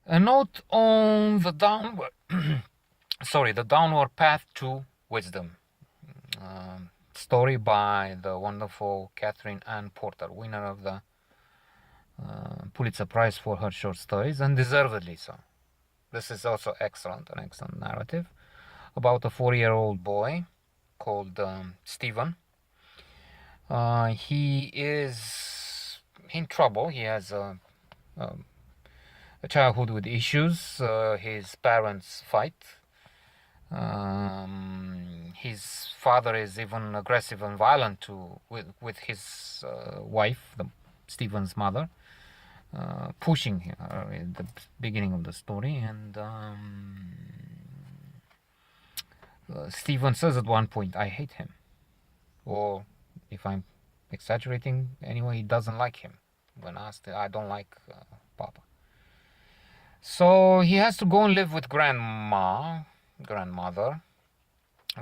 A note on the downward, the downward path to wisdom. Story by the wonderful Katherine Porter, winner of the Pulitzer Prize for her short stories, and deservedly so. This is also an excellent narrative about a 4-year-old boy called Stephen. He is in trouble. He has a childhood with issues. His parents fight. His father is even aggressive and violent with his wife, Stephen's mother, pushing her at the beginning of the story. And Stephen says at one point, "I hate him," or if I'm exaggerating, anyway, he doesn't like him. When asked, "I don't like Papa." So he has to go and live with grandmother,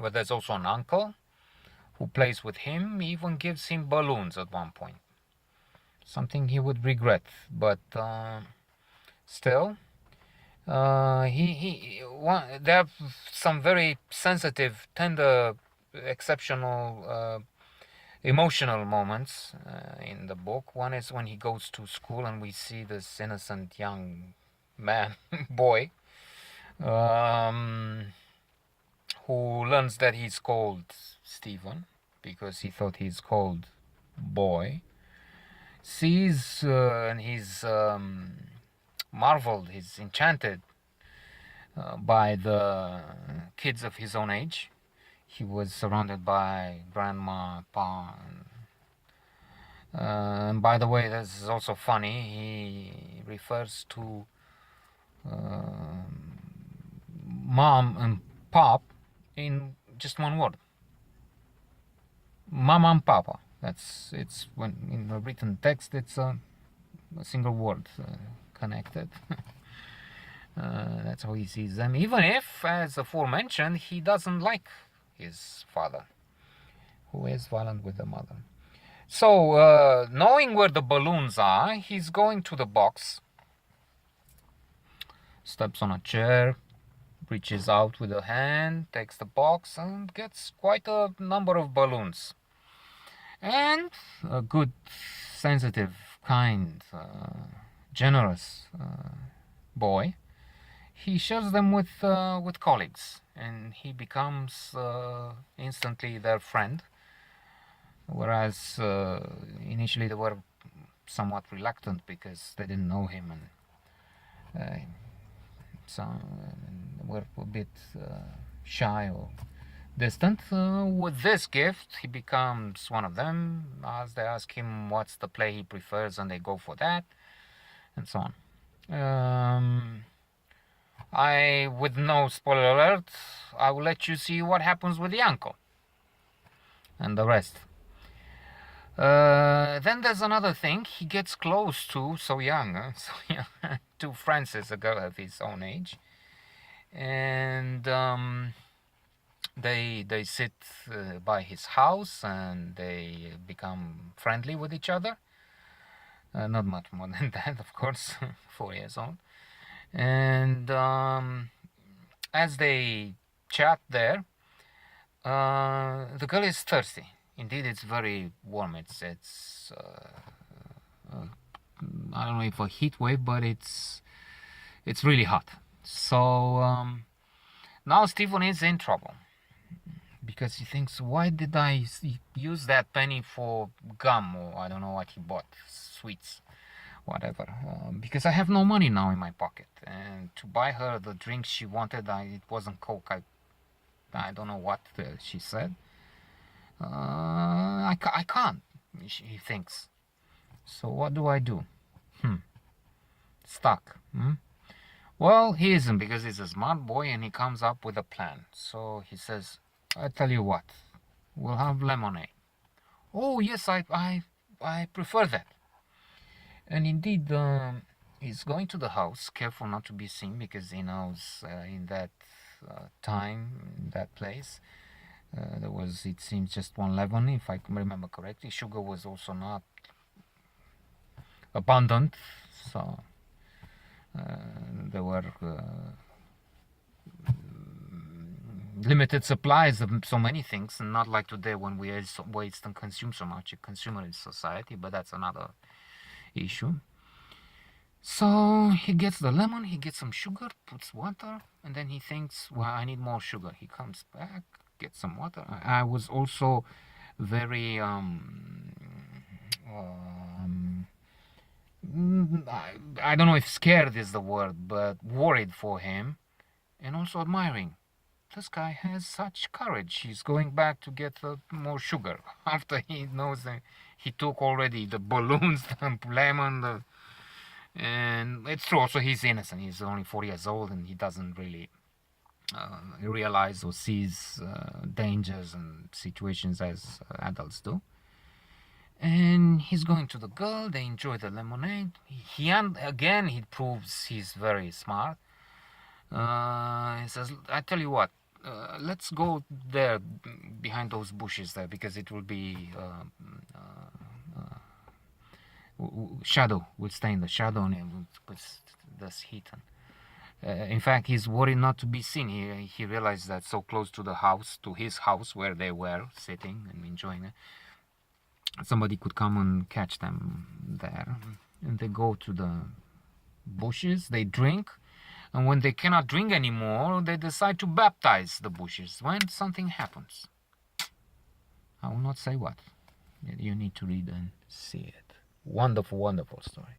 but there's also an uncle who plays with him. He even gives him balloons at one point, something he would regret, but still, there are some very sensitive, tender, exceptional, emotional moments in the book. One is when he goes to school and we see this innocent young man, boy, who learns that he's called Stephen because he thought he's called boy. Sees and he's marveled, he's enchanted by the kids of his own age. He was surrounded by grandma, pa, and by the way, this is also funny. He refers to mom and pop in just one word. Mama and papa. It's when in the written text it's a single word connected. That's how he sees them, even if, as aforementioned, he doesn't like his father, who is violent with the mother. So, knowing where the balloons are, he's going to the box, steps on a chair, reaches out with a hand, takes the box, and gets quite a number of balloons. And a good, sensitive, kind, generous boy, he shares them with colleagues, and he becomes instantly their friend. Whereas initially they were somewhat reluctant because they didn't know him, and were a bit shy or distant. With this gift, he becomes one of them. As they ask him what's the play he prefers, and they go for that, and so on. With no spoiler alert, I will let you see what happens with the uncle and the rest. Then there's another thing. He gets close to, so young, to Frances, a girl of his own age, and they sit by his house and they become friendly with each other. Not much more than that, of course, 4 years old. And as they chat there, the girl is thirsty. Indeed, it's very warm. It's I don't know if a heat wave, but it's really hot. So now Stephen is in trouble because he thinks, why did I use that penny for gum, or I don't know what he bought, sweets, whatever, because I have no money now in my pocket, and to buy her the drink she wanted, it wasn't Coke. I don't know what she said. I can't, he thinks. So what do I do? Stuck. Well, he isn't, because he's a smart boy and he comes up with a plan. So he says, I tell you what, we'll have lemonade. Oh, yes, I prefer that. And indeed, he's going to the house, careful not to be seen, because he knows in that time, in that place, there was, it seems, just one lemon, if I remember correctly. Sugar was also not abundant, so there were limited supplies of so many things, and not like today when we waste and consume so much, a consumerist society, but that's another issue. So he gets the lemon, he gets some sugar, puts water, and then he thinks, well, I need more sugar. He comes back, gets some water. I was also very I don't know if scared is the word, but worried for him, and also admiring. This guy has such courage. He's going back to get more sugar after he knows that he took already the balloons, the lemon, and it's true. Also, he's innocent. He's only 4 years old, and he doesn't really realize or sees dangers and situations as adults do. And he's going to the girl. They enjoy the lemonade. Again, he proves he's very smart. He says, I tell you what, let's go there behind those bushes there, because it will be shadow. We'll stay in the shadow and with this heat. In fact, he's worried not to be seen. He realized that so close to the house, to his house where they were sitting and enjoying it, somebody could come and catch them there. And they go to the bushes, they drink, and when they cannot drink anymore, they decide to baptize the bushes when something happens. I will not say what. You need to read and see it. Wonderful, wonderful story.